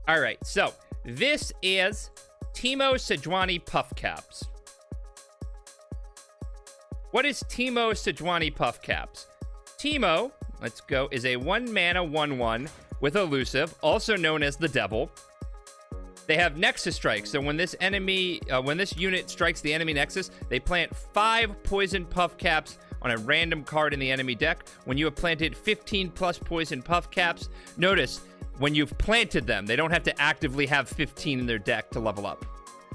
All right, so this is Teemo Sejuani puffcaps. What is Teemo Sejuani puffcaps? Teemo, let's go, is a 1-mana 1/1 with elusive, also known as the Devil. They have Nexus Strike, so when this unit strikes the enemy Nexus, they plant 5 poison puffcaps on a random card in the enemy deck. When you have planted 15 plus poison puffcaps, notice when you've planted them, they don't have to actively have 15 in their deck to level up.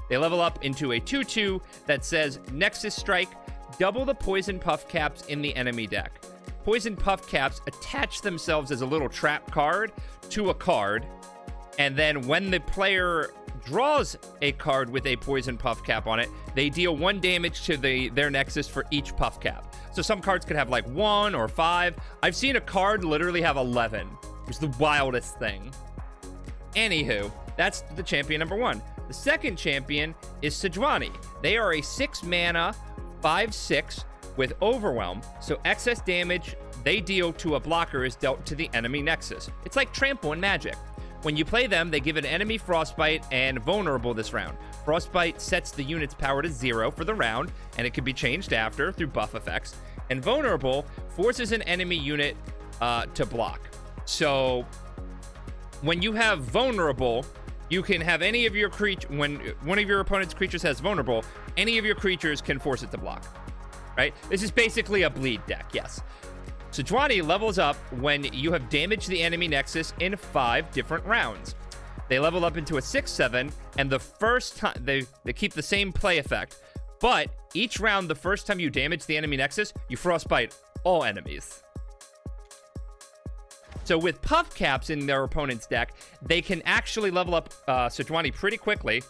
They level up into a 2/2 that says Nexus Strike, double the poison puffcaps in the enemy deck. Poison puffcaps attach themselves as a little trap card to a card, and then when the player draws a card with a poison puffcap on it, they deal 1 damage to their Nexus for each puffcap. So some cards could have like 1 or 5. I've seen a card literally have 11. It's the wildest thing. Anywho, that's the champion number 1. The second champion is Sejuani. They are a 6-mana 5/6 with Overwhelm, so excess damage they deal to a blocker is dealt to the enemy Nexus. It's like Trample in Magic. When you play them, they give an enemy Frostbite and Vulnerable this round. Frostbite sets the unit's power to 0 for the round, and it can be changed after through buff effects. And Vulnerable forces an enemy unit to block. So when you have Vulnerable, you can have any of your when one of your opponent's creatures has Vulnerable, any of your creatures can force it to block, right? This is basically a bleed deck, yes. Sejuani levels up when you have damaged the enemy Nexus in 5 different rounds. They level up into a 6/7, and the first time they keep the same play effect, but each round, the first time you damage the enemy Nexus, you Frostbite all enemies. So with puffcaps in their opponent's deck, they can actually level up Sejuani pretty quickly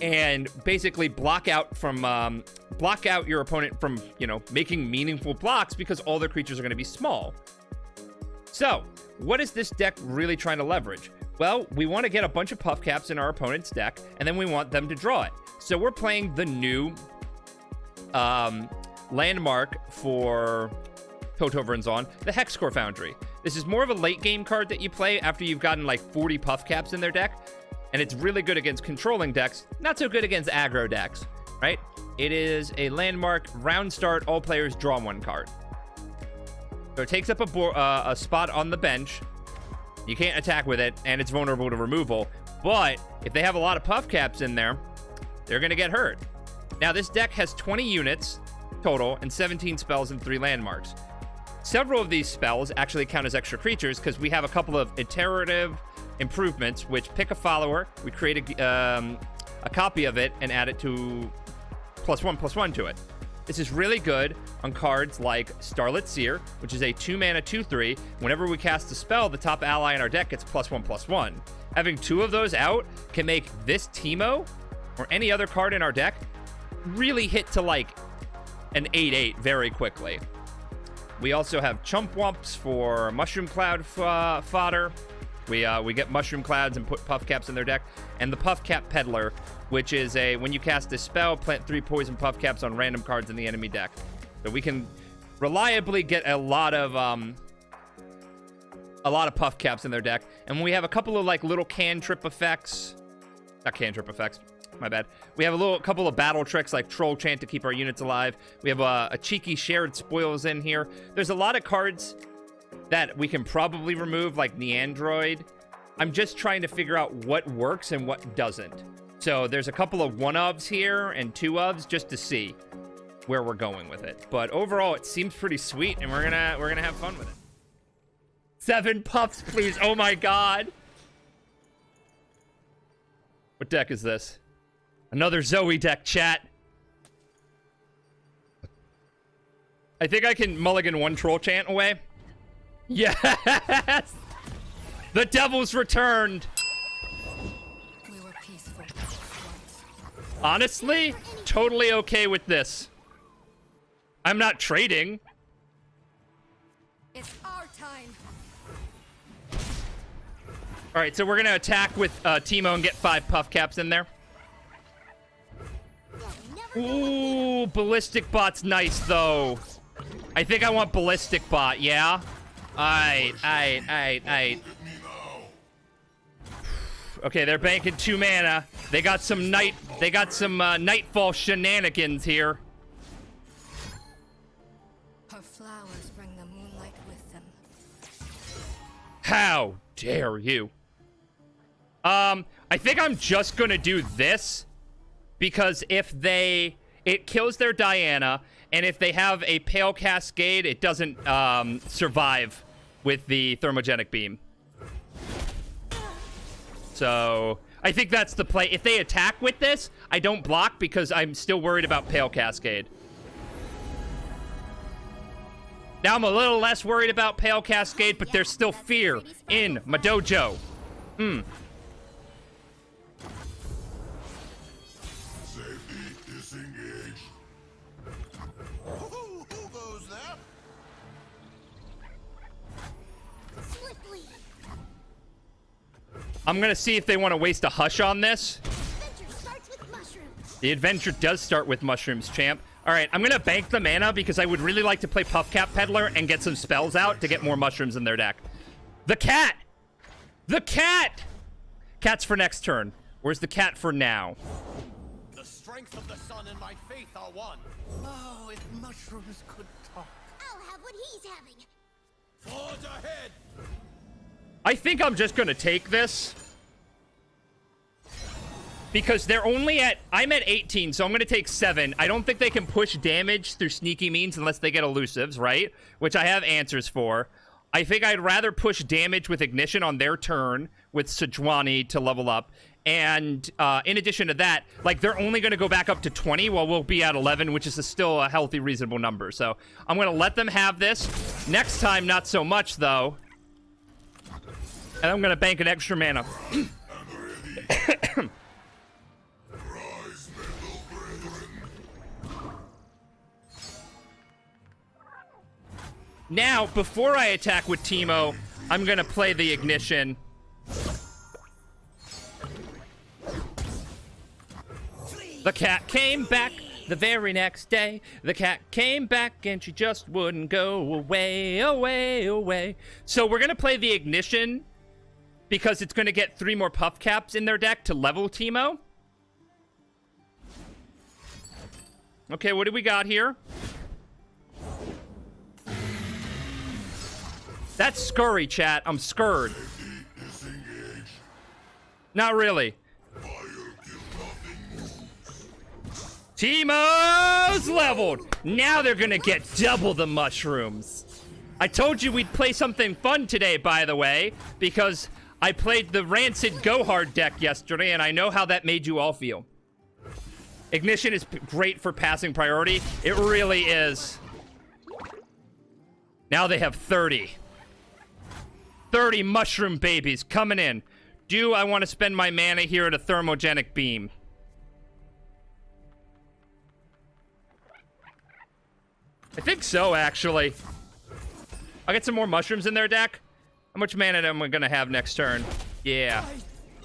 and basically block out your opponent from, making meaningful blocks because all their creatures are going to be small. So what is this deck really trying to leverage? Well, we want to get a bunch of puffcaps in our opponent's deck, and then we want them to draw it. So we're playing the new landmark for Totoverns on, the Hexcore Foundry. This is more of a late game card that you play after you've gotten like 40 puffcaps in their deck, and it's really good against controlling decks, not so good against aggro decks, right? It is a landmark, round start, all players draw 1 card. So it takes up a spot on the bench. You can't attack with it, and it's vulnerable to removal, but if they have a lot of puffcaps in there, they're going to get hurt. Now, this deck has 20 units total and 17 spells and 3 landmarks. Several of these spells actually count as extra creatures because we have a couple of iterative improvements, which pick a follower. We create a copy of it and add it to +1/+1 to it. This is really good on cards like Starlit Seer, which is a 2-mana 2/3. Whenever we cast a spell, the top ally in our deck gets +1/+1. Having 2 of those out can make this Teemo or any other card in our deck really hit to like an 8/8 very quickly. We also have Chump Wumps for Mushroom Cloud fodder. We get Mushroom Clouds and put puffcaps in their deck. And the Puffcap Peddler, which is when you cast a spell, plant 3 poison puffcaps on random cards in the enemy deck. So we can reliably get a lot of puffcaps in their deck. And we have a couple of like little cantrip effects. Not cantrip effects. My bad. We have a couple of battle tricks like Troll Chant to keep our units alive. We have a cheeky Shared Spoils in here. There's a lot of cards that we can probably remove, like Neandroid. I'm just trying to figure out what works and what doesn't. So there's a couple of 1-ofs here and 2-ofs just to see where we're going with it. But overall, it seems pretty sweet, and we're gonna have fun with it. 7 puffs, please. Oh my god. What deck is this? Another Zoe deck, chat. I think I can mulligan 1 Troll Chant away. Yes! The Devil's returned. We were peaceful. Honestly, totally okay with this. I'm not trading. It's our time. All right, so we're gonna attack with Teemo and get 5 puffcaps in there. Ooh, Ballistic Bot's nice though. I think I want Ballistic Bot, yeah? Aight. Okay, they're banking 2 mana. They got some nightfall shenanigans here. Her flowers bring the moonlight with them. How dare you? I think I'm just gonna do this because if it kills their Diana, and if they have a Pale Cascade, it doesn't survive with the Thermogenic Beam. So I think that's the play. If they attack with this, I don't block because I'm still worried about Pale Cascade. Now I'm a little less worried about Pale Cascade, but there's still fear in my dojo. Safety disengage. Who goes there? Swiftly. I'm gonna see if they want to waste a hush on this. Adventure starts with mushrooms. The adventure does start with mushrooms, champ. All right, I'm gonna bank the mana because I would really like to play Puffcap Peddler and get some spells out to get more mushrooms in their deck. The cat! The cat! Cat's for next turn. Where's the cat for now? The strength of the sun and my faith are one. Oh, if mushrooms could talk. I'll have what he's having. Forge ahead! I think I'm just gonna take this. Because they're only at... I'm at 18, so I'm gonna take 7. I don't think they can push damage through sneaky means unless they get elusives, right? Which I have answers for. I think I'd rather push damage with Ignition on their turn with Sejuani to level up. And in addition to that, like, they're only going to go back up to 20 while we'll be at 11, which is still a healthy, reasonable number. So I'm going to let them have this. Next time, not so much, though. And I'm going to bank an extra mana. Now, before I attack with Teemo, I'm going to play the Ignition. The cat came back the very next day. The cat came back and she just wouldn't go away, away, away. So we're going to play the Ignition because it's going to get 3 more Puffcaps in their deck to level Teemo. Okay, what do we got here? That's scurry, chat. I'm scurred. Not really. Teemo's leveled. Now they're gonna get double the mushrooms. I told you we'd play something fun today, by the way, because I played the Rancid Go Hard deck yesterday, and I know how that made you all feel. Ignition is great for passing priority. It really is. Now they have 30. 30 mushroom babies coming in. Do I want to spend my mana here at a Thermogenic Beam? I think so, actually. I'll get some more mushrooms in their deck. How much mana am I going to have next turn? Yeah.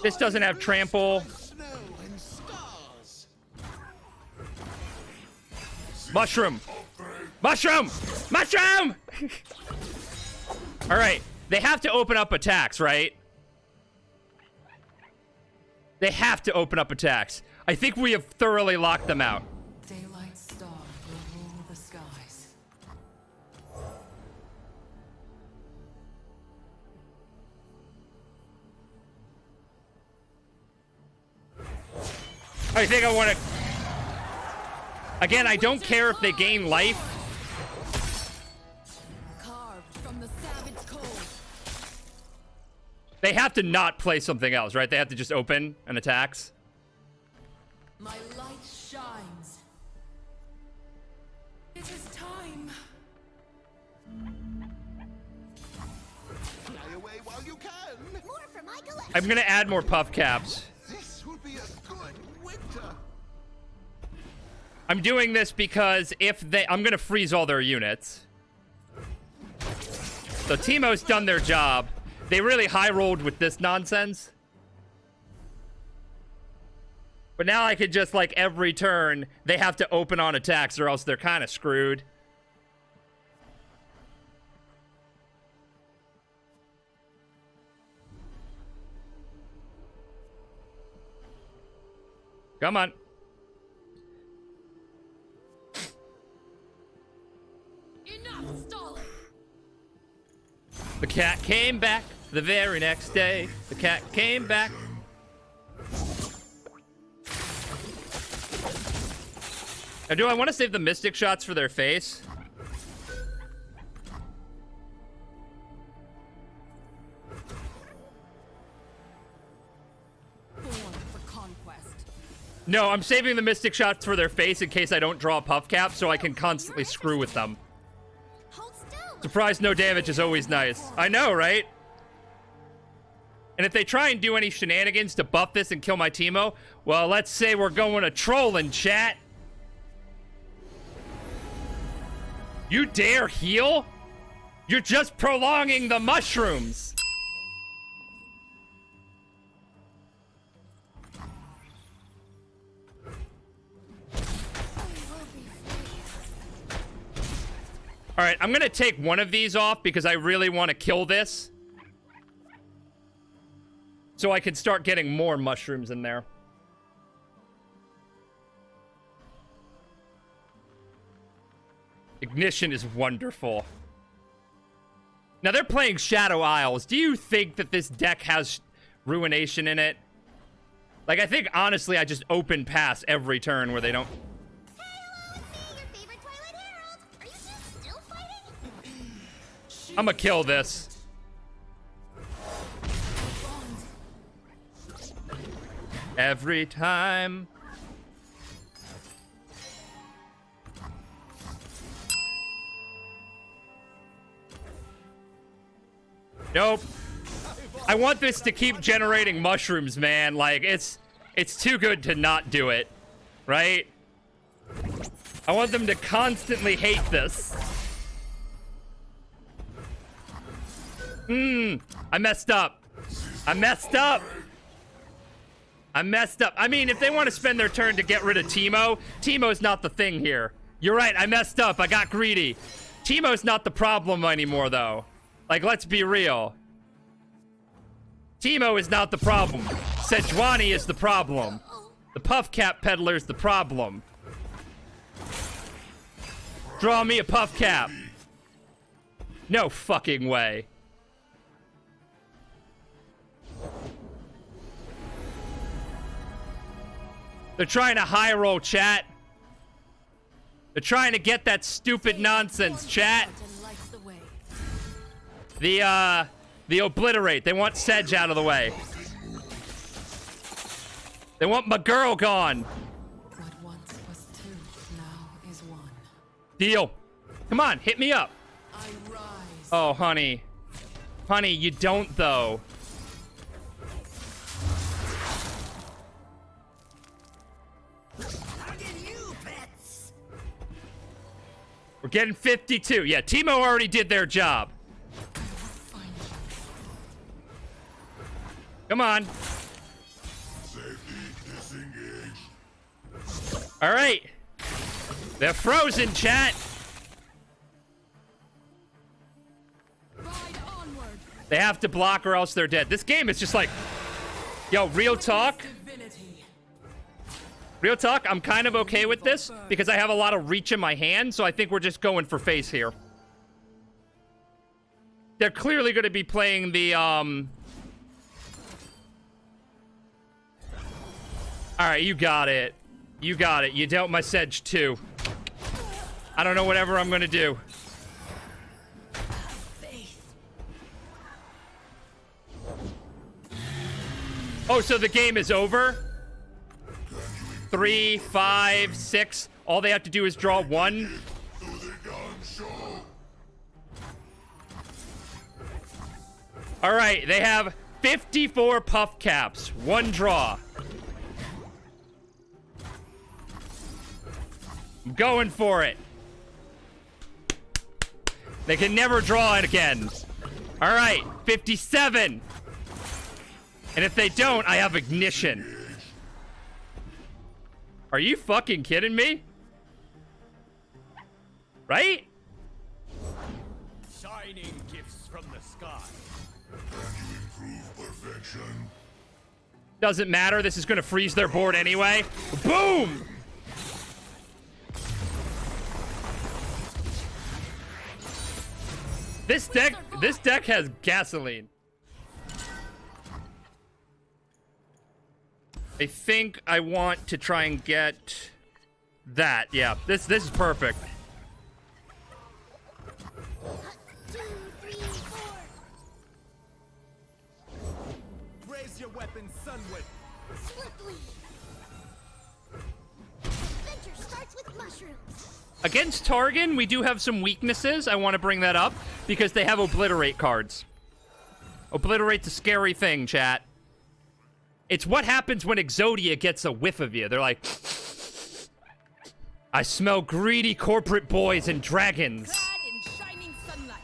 This doesn't have trample. Mushroom! Mushroom! Mushroom! All right. They have to open up attacks, right? They have to open up attacks. I think we have thoroughly locked them out. Daylight star will rule the skies. I think I want to... Again, I don't care if they gain life. They have to not play something else, right? They have to just open and attacks. My light shines. It is time. Fly away while you can. More for my collection. I'm going to add more Puffcaps. This will be a good winter. I'm doing this because if they... I'm going to freeze all their units. So Teemo's done their job. They really high-rolled with this nonsense. But now I could just, like, every turn, they have to open on attacks or else they're kind of screwed. Come on. Enough stalling. The cat came back the very next day. The cat came back. Now, do I want to save the mystic shots for their face? Born for conquest. No, I'm saving the mystic shots for their face in case I don't draw puff cap so I can constantly screw with them. Hold still. Surprise no damage is always nice. I know, right? And if they try and do any shenanigans to buff this and kill my Teemo, well, let's say we're going to trolling, chat. You dare heal? You're just prolonging the mushrooms. All right, I'm gonna take one of these off because I really want to kill this. So I can start getting more mushrooms in there. Ignition is wonderful. Now they're playing Shadow Isles. Do you think that this deck has Ruination in it? Like, I think, honestly, I just open pass every turn where they don't... Hey, hello, it's me, your favorite Twilight Herald. Are you two still fighting? I'm gonna kill this. Every time. Nope. I want this to keep generating mushrooms, man. Like, it's too good to not do it. Right? I want them to constantly hate this. I messed up. I messed up. I messed up. I mean, if they want to spend their turn to get rid of Teemo, Teemo's not the thing here. You're right, I messed up. I got greedy. Teemo's not the problem anymore, though. Like, let's be real. Teemo is not the problem. Sejuani is the problem. The puffcap peddler's the problem. Draw me a puffcap. No fucking way. They're trying to high roll, chat. They're trying to get that stupid nonsense, chat. The obliterate. They want Sedge out of the way. They want my girl gone. What once was two, now is one. Deal. Come on, hit me up. I rise. Oh, honey. Honey, you don't, though. We're getting 52. Yeah, Teemo already did their job. Come on. All right. They're frozen, chat. They have to block or else they're dead. This game is just like, yo, real talk. Real talk, I'm kind of okay with this because I have a lot of reach in my hand, so I think we're just going for face here. They're clearly going to be playing the, All right, you got it. You got it. You dealt my Sedge too. I don't know whatever I'm going to do. Oh, so the game is over? 3, 5, 6. All they have to do is draw one. All right, they have 54 puff caps. One draw. I'm going for it. They can never draw it again. All right, 57. And if they don't, I have ignition. Are you fucking kidding me? Right? Shining gifts from the sky. Can you improve perfection? Doesn't matter. This is going to freeze their board anyway. Boom! This deck has gasoline. I think I want to try and get that. Yeah, this is perfect. 2, 3, 4. Raise your weapon, Sunwit. Swiftly. Adventure starts with mushrooms. Against Targon, we do have some weaknesses. I want to bring that up because they have Obliterate cards. Obliterate's a scary thing, chat. It's what happens when Exodia gets a whiff of you. They're like, I smell greedy corporate boys and dragons. Clad in shining sunlight.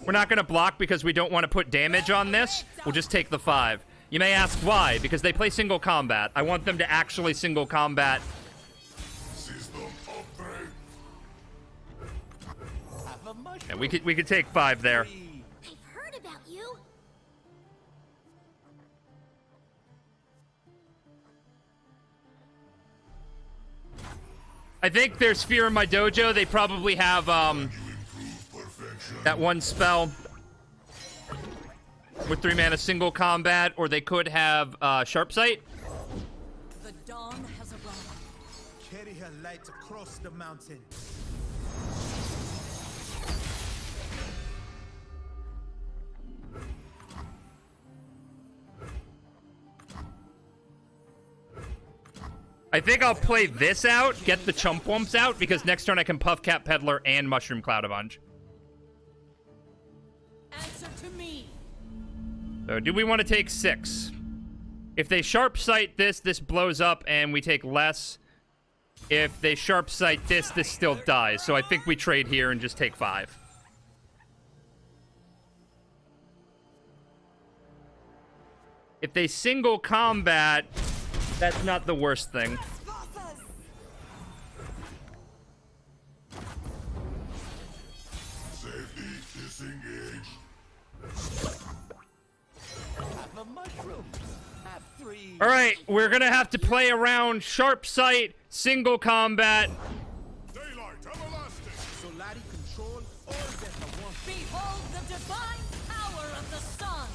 We're not going to block because we don't want to put damage on this. We'll just take the 5. You may ask why. Because they play single combat. I want them to actually single combat. Yeah, we could take 5 there. I've heard about you. I think there's Fear in my dojo. They probably have that one spell with 3 mana single combat, or they could have Sharp Sight. The dawn has arrived. Carry her light across the mountain. I think I'll play this out, get the Chump Wumps out, because next turn I can Puffcap Peddler and Mushroom Cloud a bunch. Answer to me. So do we want to take 6? If they Sharp Sight this, this blows up and we take less. If they Sharp Sight this, this still dies. So I think we trade here and just take 5. If they single combat, that's not the worst thing. Safety disengaged. Have a mushroom. Have 3. All right, we're going to have to play around Sharp Sight, single combat. Daylight, everlasting. Solari control all that I want. Behold the divine power of the sun.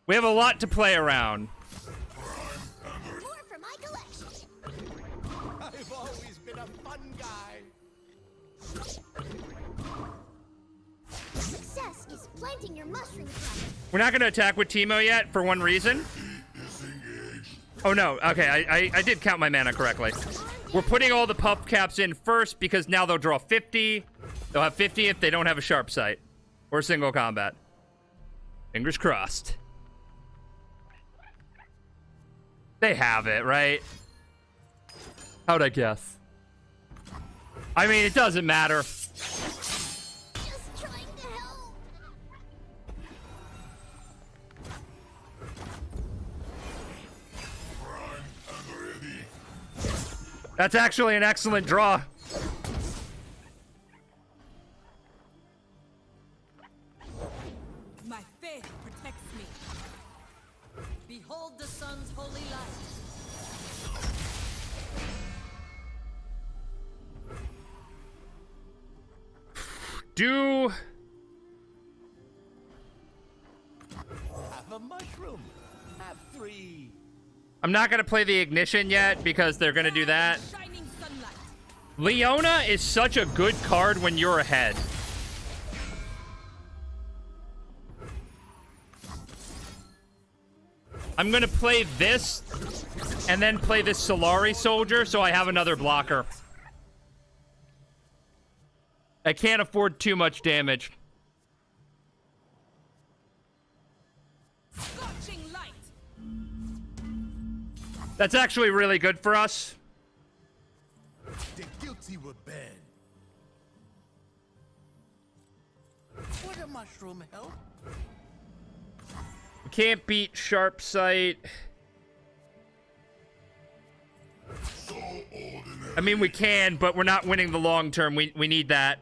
We have a lot to play around. More for my collection. I've always been a fun guy. Success is planting your mushroom crop. We're not going to attack with Teemo yet for one reason. Oh, no. Okay, I did count my mana correctly. We're putting all the puff caps in first because now they'll draw 50. They'll have 50 if they don't have a Sharp Sight or single combat. Fingers crossed. They have it, right? How'd I guess? I mean, it doesn't matter. Just trying to help. That's actually an excellent draw. My faith protects me. Behold the sun's holy light. Do... Have a mushroom. Have 3. I'm not going to play the Ignition yet because they're going to do that. Shining sunlight. Leona is such a good card when you're ahead. I'm going to play this and then play this Solari Soldier so I have another blocker. I can't afford too much damage. Scorching light. That's actually really good for us. The guilty will bend. Would a mushroom help? We can't beat Sharp Sight. I mean, we can, but we're not winning the long term. We need that.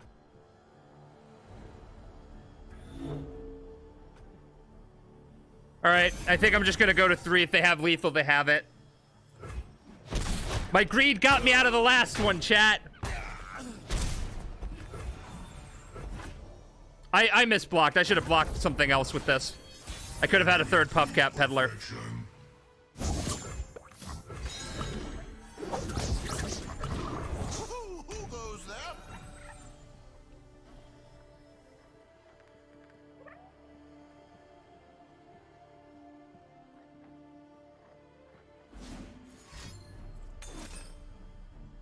Alright, I think I'm just gonna go to 3. If they have lethal, they have it. My greed got me out of the last one, chat. I misblocked. I should have blocked something else with this. I could have had a third puffcap peddler. Who goes there?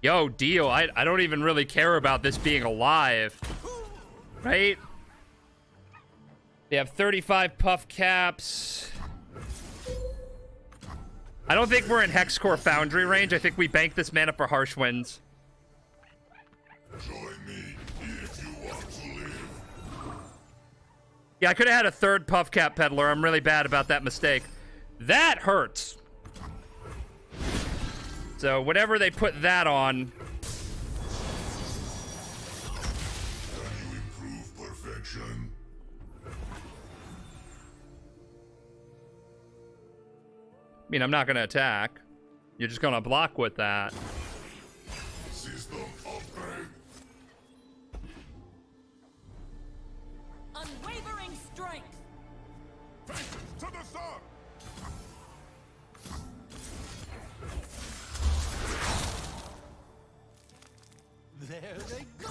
Yo, deal. I don't even really care about this being alive. Right? They have 35 puff caps. I don't think we're in Hexcore Foundry range. I think we bank this mana for Harsh Winds. Join me if you want to live. Yeah, I could have had a third puff cap peddler. I'm really bad about that mistake. That hurts. So whatever they put that on. Can you improve perfection? I mean, I'm not going to attack. You're just going to block with that. System upgrade. Unwavering strength. Vengeance to the sun. There they go.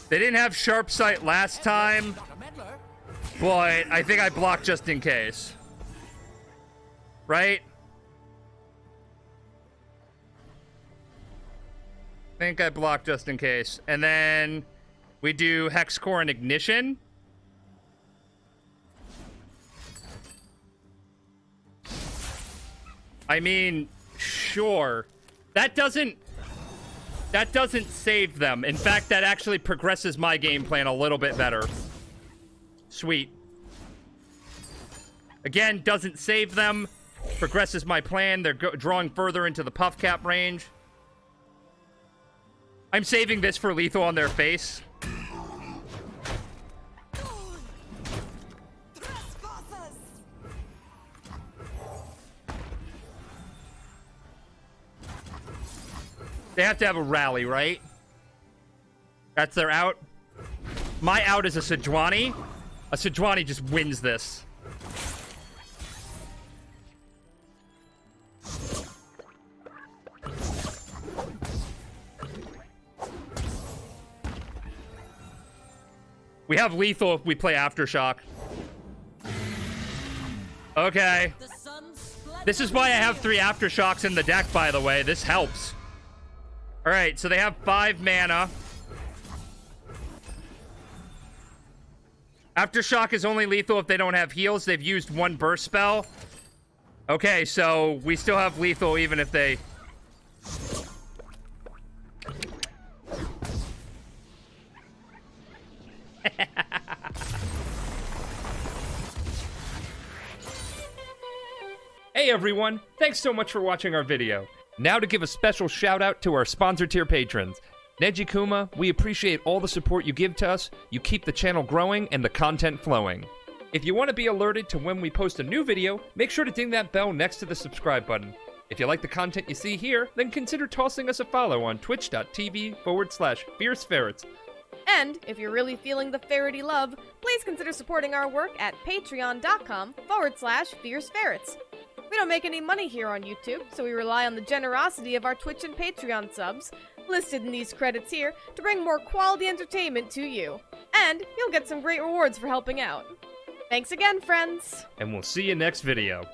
They didn't have sharp sight last time, A meddler. but I think I blocked just in case. Right? I think I blocked just in case. And then we do Hexcore and Ignition. I mean, sure. That doesn't save them. In fact, that actually progresses my game plan a little bit better. Sweet. Again, doesn't save them. Progresses my plan. They're drawing further into the puff cap range. I'm saving this for lethal on their face. Trespassers. They have to have a rally, right? That's their out. My out is a Sejuani. A Sejuani just wins this. We have lethal if we play Aftershock. Okay. The sun's splendor. This is why I have 3 Aftershocks in the deck, by the way. This helps. Alright, so they have 5 mana. Aftershock is only lethal if they don't have heals. They've used 1 burst spell. Okay, so we still have lethal even if they... Hey everyone, thanks so much for watching our video. Now to give a special shout out to our sponsor tier patrons. Neji Kuma, we appreciate all the support you give to us. You keep the channel growing and the content flowing. If you want to be alerted to when we post a new video, make sure to ding that bell next to the subscribe button. If you like the content you see here, then consider tossing us a follow on twitch.tv/FierceFerrets. And if you're really feeling the ferrety love, please consider supporting our work at patreon.com/FierceFerrets. We don't make any money here on YouTube, so we rely on the generosity of our Twitch and Patreon subs, listed in these credits here, to bring more quality entertainment to you. And you'll get some great rewards for helping out. Thanks again, friends! And we'll see you next video.